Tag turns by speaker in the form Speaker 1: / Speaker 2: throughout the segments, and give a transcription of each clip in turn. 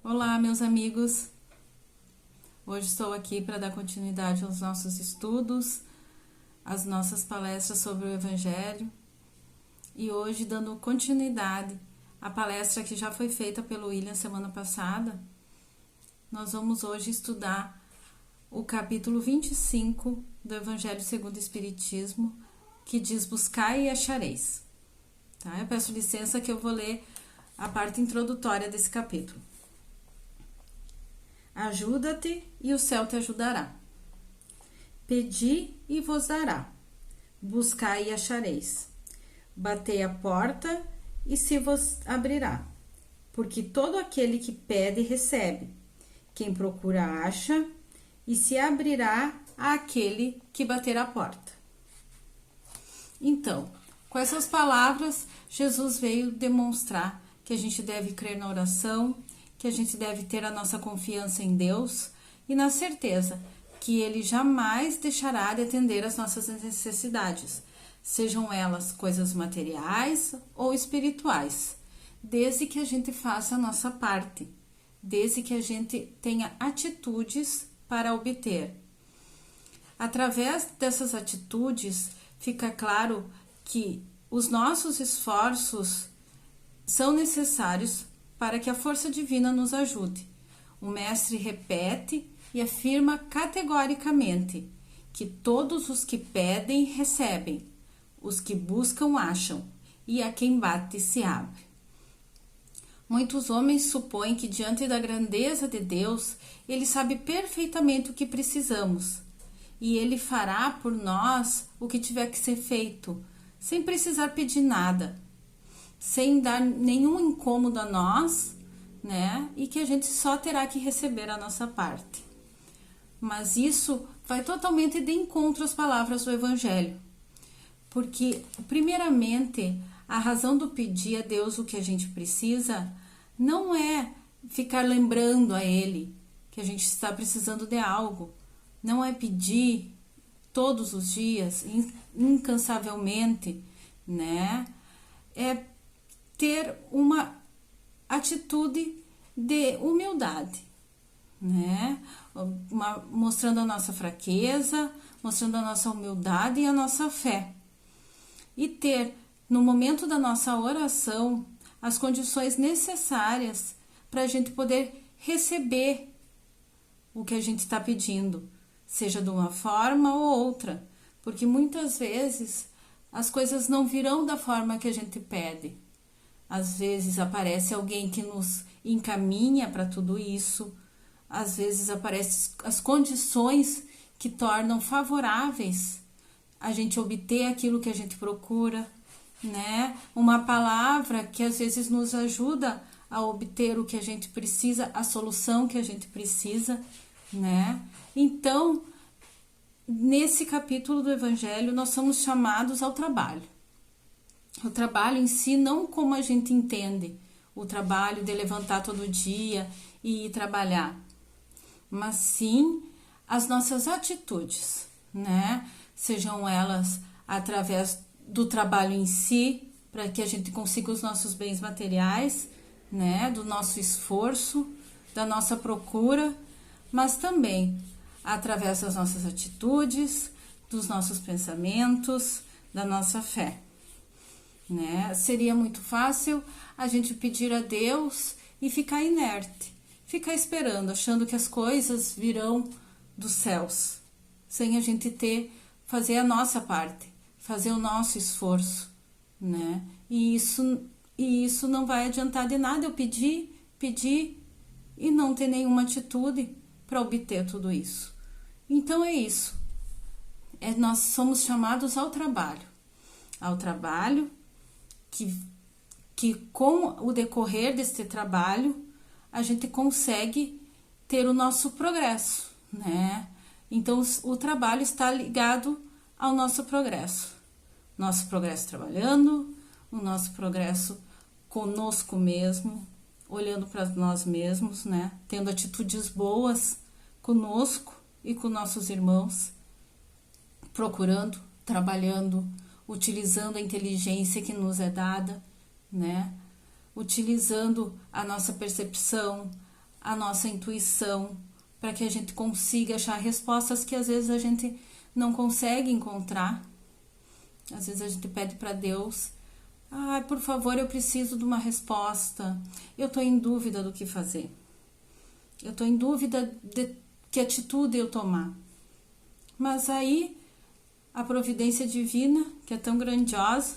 Speaker 1: Olá, meus amigos! Hoje estou aqui para dar continuidade aos nossos estudos, às nossas palestras sobre o Evangelho e hoje dando continuidade à palestra que já foi feita pelo William semana passada. Nós vamos hoje estudar o capítulo 25 do Evangelho segundo o Espiritismo, que diz: buscai e achareis. Tá? Eu peço licença que eu vou ler a parte introdutória desse capítulo. Ajuda-te e o céu te ajudará. Pedi e vos dará. Buscai e achareis. Batei a porta e se vos abrirá. Porque todo aquele que pede recebe. Quem procura acha e se abrirá àquele que bater a porta. Então, com essas palavras, Jesus veio demonstrar que a gente deve crer na oração, que a gente deve ter a nossa confiança em Deus e na certeza que Ele jamais deixará de atender às nossas necessidades, sejam elas coisas materiais ou espirituais, desde que a gente faça a nossa parte, desde que a gente tenha atitudes para obter. Através dessas atitudes, fica claro que os nossos esforços são necessários para que a força divina nos ajude. O mestre repete e afirma categoricamente que todos os que pedem recebem, os que buscam acham, e a quem bate se abre. Muitos homens supõem que diante da grandeza de Deus, Ele sabe perfeitamente o que precisamos, e Ele fará por nós o que tiver que ser feito, sem precisar pedir nada, sem dar nenhum incômodo a nós, né? E que a gente só terá que receber a nossa parte. Mas isso vai totalmente de encontro às palavras do Evangelho. Porque, primeiramente, a razão do pedir a Deus o que a gente precisa não é ficar lembrando a Ele que a gente está precisando de algo. Não é pedir todos os dias, incansavelmente, né? É ter uma atitude de humildade, né? Mostrando a nossa fraqueza, mostrando a nossa humildade e a nossa fé. E ter, no momento da nossa oração, as condições necessárias para a gente poder receber o que a gente está pedindo, seja de uma forma ou outra, porque muitas vezes as coisas não virão da forma que a gente pede. Às vezes aparece alguém que nos encaminha para tudo isso, às vezes aparecem as condições que tornam favoráveis a gente obter aquilo que a gente procura, né? Uma palavra que às vezes nos ajuda a obter o que a gente precisa, a solução que a gente precisa, né? Então, nesse capítulo do Evangelho, nós somos chamados ao trabalho. O trabalho em si, não como a gente entende, o trabalho de levantar todo dia e ir trabalhar, mas sim as nossas atitudes, né? Sejam elas através do trabalho em si, para que a gente consiga os nossos bens materiais, né? Do nosso esforço, da nossa procura, mas também através das nossas atitudes, dos nossos pensamentos, da nossa fé. Né? Seria muito fácil a gente pedir a Deus e ficar inerte, ficar esperando, achando que as coisas virão dos céus, sem a gente fazer a nossa parte, fazer o nosso esforço, né? E isso não vai adiantar de nada eu pedir e não ter nenhuma atitude para obter tudo isso. Então é isso. Nós somos chamados ao trabalho que com o decorrer desse trabalho a gente consegue ter o nosso progresso, né? Então o trabalho está ligado ao nosso progresso trabalhando, o nosso progresso conosco mesmo, olhando para nós mesmos, né? Tendo atitudes boas conosco e com nossos irmãos, procurando, trabalhando, utilizando a inteligência que nos é dada, né? Utilizando a nossa percepção, a nossa intuição, para que a gente consiga achar respostas que às vezes a gente não consegue encontrar. Às vezes a gente pede para Deus: por favor, eu preciso de uma resposta. Eu estou em dúvida do que fazer. Eu estou em dúvida de que atitude eu tomar. Mas aí a providência divina, que é tão grandiosa,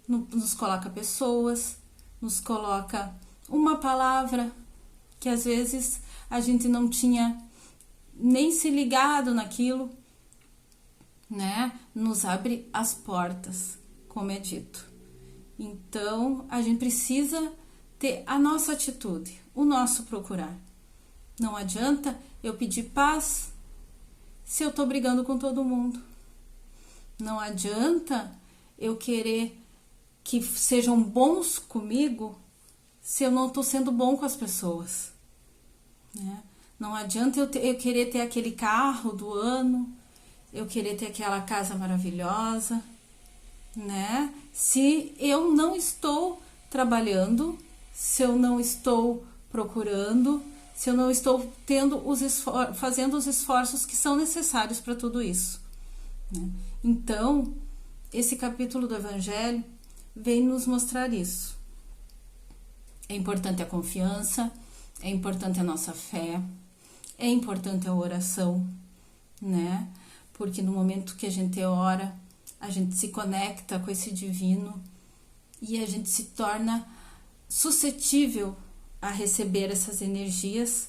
Speaker 1: nos coloca pessoas, nos coloca uma palavra que às vezes a gente não tinha nem se ligado naquilo, né? Nos abre as portas, como é dito. Então, a gente precisa ter a nossa atitude, o nosso procurar. Não adianta eu pedir paz se eu tô brigando com todo mundo. Não adianta eu querer que sejam bons comigo se eu não tô sendo bom com as pessoas, né? Não adianta eu querer ter aquele carro do ano, eu querer ter aquela casa maravilhosa, né? Se eu não estou trabalhando, se eu não estou procurando, se eu não estou fazendo os esforços que são necessários para tudo isso, né? Então, esse capítulo do Evangelho vem nos mostrar isso. É importante a confiança, é importante a nossa fé, é importante a oração, né? Porque no momento que a gente ora, a gente se conecta com esse divino e a gente se torna suscetível a receber essas energias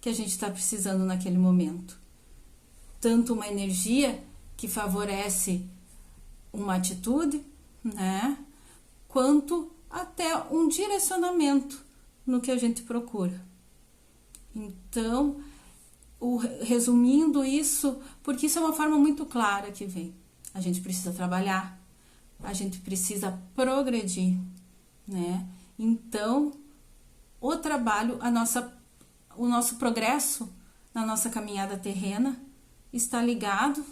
Speaker 1: que a gente está precisando naquele momento. Tanto uma energia que favorece uma atitude, né? Quanto até um direcionamento no que a gente procura. Então, resumindo isso, porque isso é uma forma muito clara que vem. A gente precisa trabalhar, a gente precisa progredir, né? Então, o trabalho, o nosso progresso na nossa caminhada terrena está ligado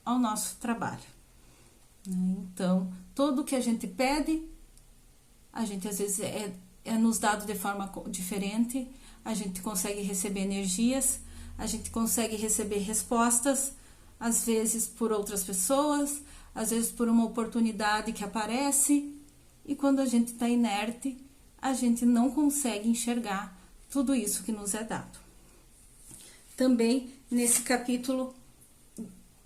Speaker 1: ao nosso trabalho, né? Então, tudo que a gente pede, a gente às vezes é nos dado de forma diferente, a gente consegue receber energias, a gente consegue receber respostas, às vezes por outras pessoas, às vezes por uma oportunidade que aparece, e quando a gente está inerte, a gente não consegue enxergar tudo isso que nos é dado. Também nesse capítulo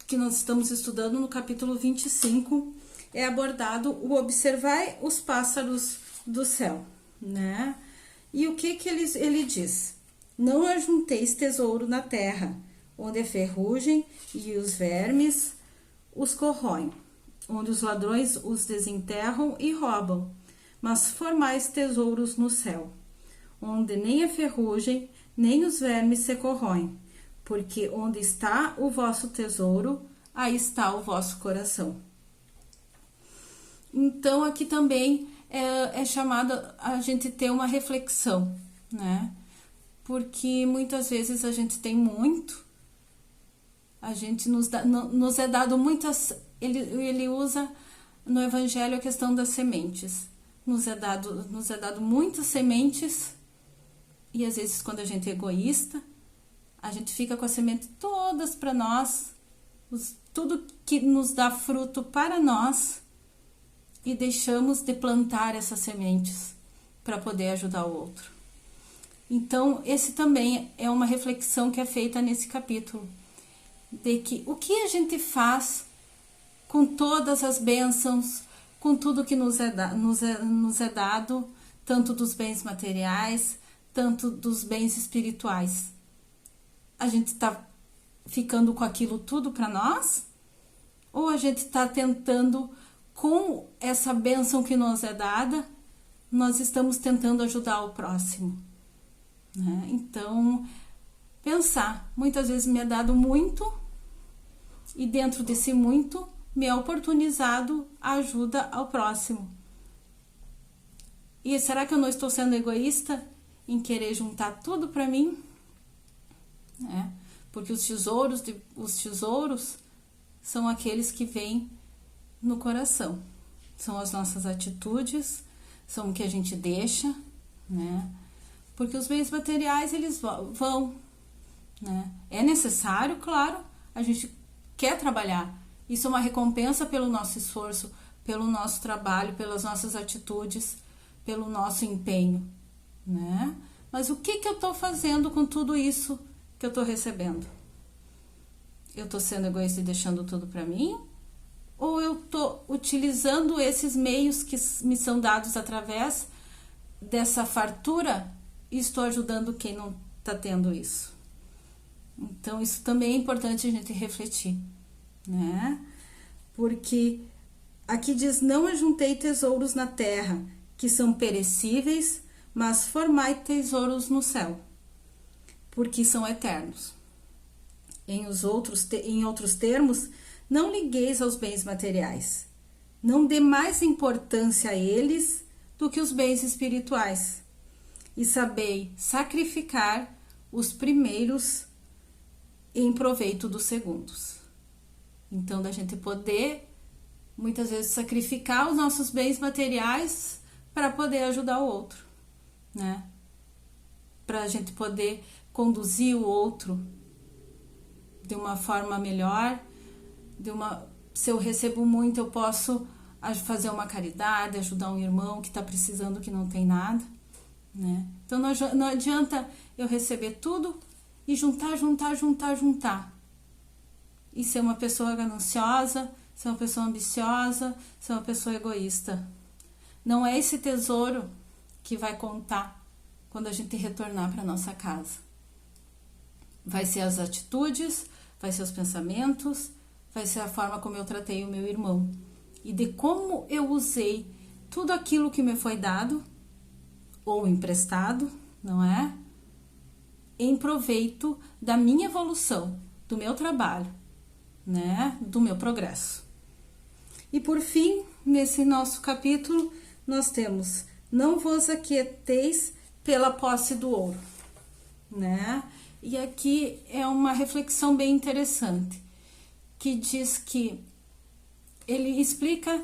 Speaker 1: que nós estamos estudando, no capítulo 25, é abordado o observar os pássaros do céu, né? E o que ele diz? Não ajunteis tesouro na terra, onde a ferrugem e os vermes os corroem, onde os ladrões os desenterram e roubam, mas formais tesouros no céu, onde nem a ferrugem nem os vermes se corroem, porque onde está o vosso tesouro, aí está o vosso coração. Então, aqui também é chamado a gente ter uma reflexão, né? Porque muitas vezes a gente tem muito, a gente nos é dado muitas. Ele usa no Evangelho a questão das sementes. Nos é dado muitas sementes, e às vezes, quando a gente é egoísta, a gente fica com as sementes todas para nós, tudo que nos dá fruto para nós, e deixamos de plantar essas sementes para poder ajudar o outro. Então, esse também é uma reflexão que é feita nesse capítulo, de que o que a gente faz com todas as bênçãos, com tudo que nos é dado, tanto dos bens materiais, tanto dos bens espirituais. A gente está ficando com aquilo tudo para nós? Ou a gente está tentando, com essa bênção que nos é dada, nós estamos tentando ajudar o próximo, né? Então, pensar, muitas vezes me é dado muito, e dentro desse muito, me é oportunizado a ajuda ao próximo. E será que eu não estou sendo egoísta em querer juntar tudo para mim? Porque os tesouros são aqueles que vêm no coração. São as nossas atitudes, são o que a gente deixa, né? Porque os bens materiais, eles vão, né? É necessário, claro, a gente quer trabalhar. Isso é uma recompensa pelo nosso esforço, pelo nosso trabalho, pelas nossas atitudes, pelo nosso empenho, né? Mas o que eu estou fazendo com tudo isso que eu estou recebendo? Eu estou sendo egoísta e deixando tudo para mim? Ou eu estou utilizando esses meios que me são dados através dessa fartura e estou ajudando quem não está tendo isso? Então, isso também é importante a gente refletir, né? Porque aqui diz: não ajuntei tesouros na terra, que são perecíveis, mas formai tesouros no céu, porque são eternos. Em outros termos, não ligueis aos bens materiais. Não dê mais importância a eles do que os bens espirituais. E sabei sacrificar os primeiros em proveito dos segundos. Então, da gente poder, muitas vezes, sacrificar os nossos bens materiais para poder ajudar o outro, né? Para a gente poder conduzir o outro de uma forma melhor, se eu recebo muito, eu posso fazer uma caridade, ajudar um irmão que está precisando, que não tem nada, né? Então, não adianta eu receber tudo e juntar, e ser uma pessoa gananciosa, ser uma pessoa ambiciosa, ser uma pessoa egoísta. Não é esse tesouro que vai contar quando a gente retornar para nossa casa. Vai ser as atitudes, vai ser os pensamentos, vai ser a forma como eu tratei o meu irmão. E de como eu usei tudo aquilo que me foi dado, ou emprestado, não é? Em proveito da minha evolução, do meu trabalho, né? Do meu progresso. E por fim, nesse nosso capítulo, nós temos: não vos aquieteis pela posse do ouro, né? E aqui é uma reflexão bem interessante, que diz que ele explica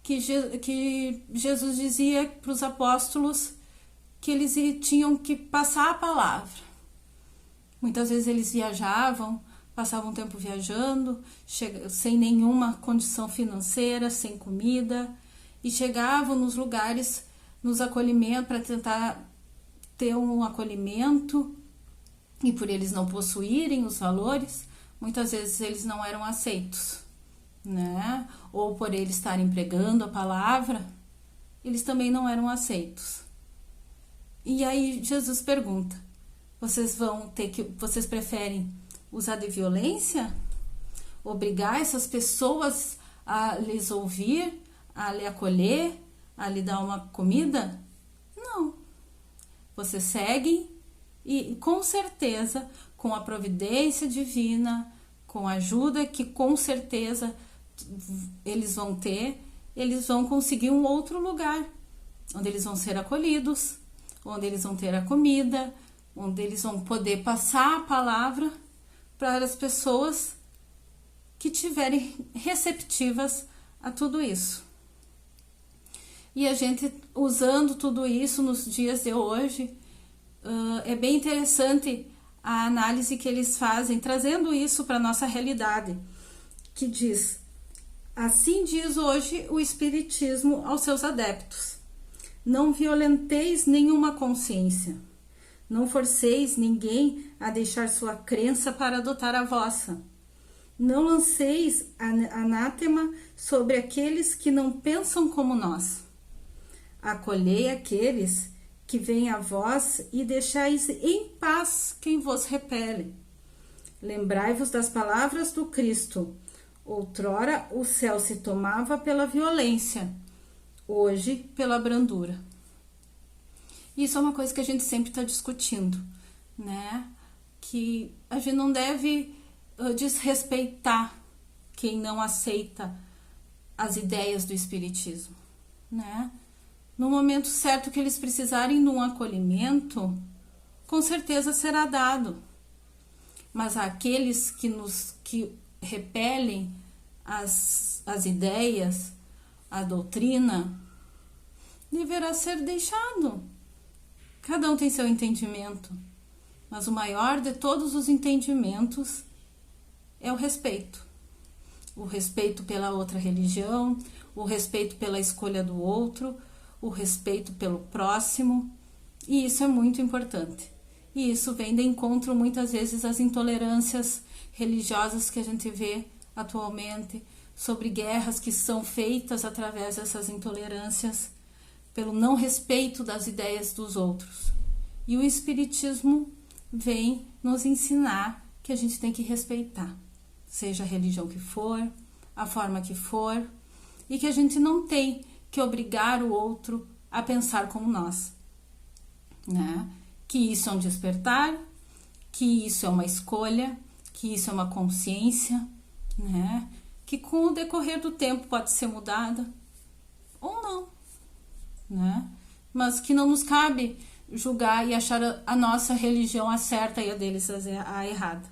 Speaker 1: que Jesus dizia para os apóstolos que eles tinham que passar a palavra. Muitas vezes eles viajavam, passavam tempo viajando, sem nenhuma condição financeira, sem comida, e chegavam nos lugares, nos acolhimentos, para tentar ter um acolhimento, e por eles não possuírem os valores, muitas vezes eles não eram aceitos, né? Ou por eles estarem pregando a palavra, eles também não eram aceitos. E aí Jesus pergunta: vocês preferem usar de violência? Obrigar essas pessoas a lhes ouvir, a lhe acolher, a lhe dar uma comida? Não. Vocês seguem e, com certeza, com a providência divina, com a ajuda que com certeza eles vão ter, eles vão conseguir um outro lugar, onde eles vão ser acolhidos, onde eles vão ter a comida, onde eles vão poder passar a palavra para as pessoas que tiverem receptivas a tudo isso. E a gente, usando tudo isso nos dias de hoje, é bem interessante a análise que eles fazem, trazendo isso para a nossa realidade, que diz: assim diz hoje o Espiritismo aos seus adeptos: não violenteis nenhuma consciência, não forceis ninguém a deixar sua crença para adotar a vossa. Não lanceis anátema sobre aqueles que não pensam como nós. Acolhei aqueles que vêm a vós e deixais em paz quem vos repele. Lembrai-vos das palavras do Cristo: outrora o céu se tomava pela violência, hoje pela brandura. Isso é uma coisa que a gente sempre está discutindo, né? Que a gente não deve desrespeitar quem não aceita as ideias do Espiritismo, né? No momento certo que eles precisarem de um acolhimento, com certeza será dado. Mas aqueles que repelem as ideias, a doutrina, deverá ser deixado. Cada um tem seu entendimento, mas o maior de todos os entendimentos é o respeito. O respeito pela outra religião, o respeito pela escolha do outro, o respeito pelo próximo, e isso é muito importante. E isso vem de encontro muitas vezes às intolerâncias religiosas que a gente vê atualmente, sobre guerras que são feitas através dessas intolerâncias, pelo não respeito das ideias dos outros. E o Espiritismo vem nos ensinar que a gente tem que respeitar, seja a religião que for, a forma que for, e que a gente não tem que obrigar o outro a pensar como nós, né? Que isso é um despertar, que isso é uma escolha, que isso é uma consciência, né? Que com o decorrer do tempo pode ser mudada ou não, né? Mas que não nos cabe julgar e achar a nossa religião a certa e a deles a errada.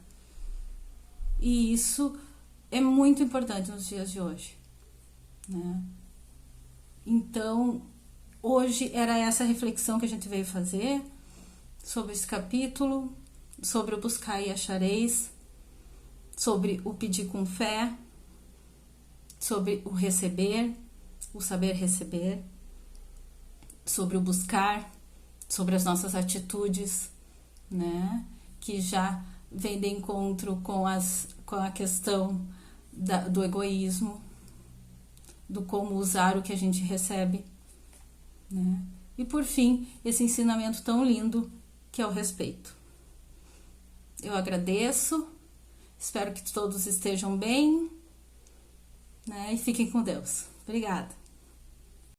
Speaker 1: E isso é muito importante nos dias de hoje, né? Então, hoje era essa reflexão que a gente veio fazer sobre esse capítulo, sobre o buscar e achareis, sobre o pedir com fé, sobre o receber, o saber receber, sobre o buscar, sobre as nossas atitudes, né? Que já vem de encontro com a questão do egoísmo, do como usar o que a gente recebe, né? E por fim, esse ensinamento tão lindo que é o respeito. Eu agradeço, espero que todos estejam bem, né? E fiquem com Deus. Obrigada.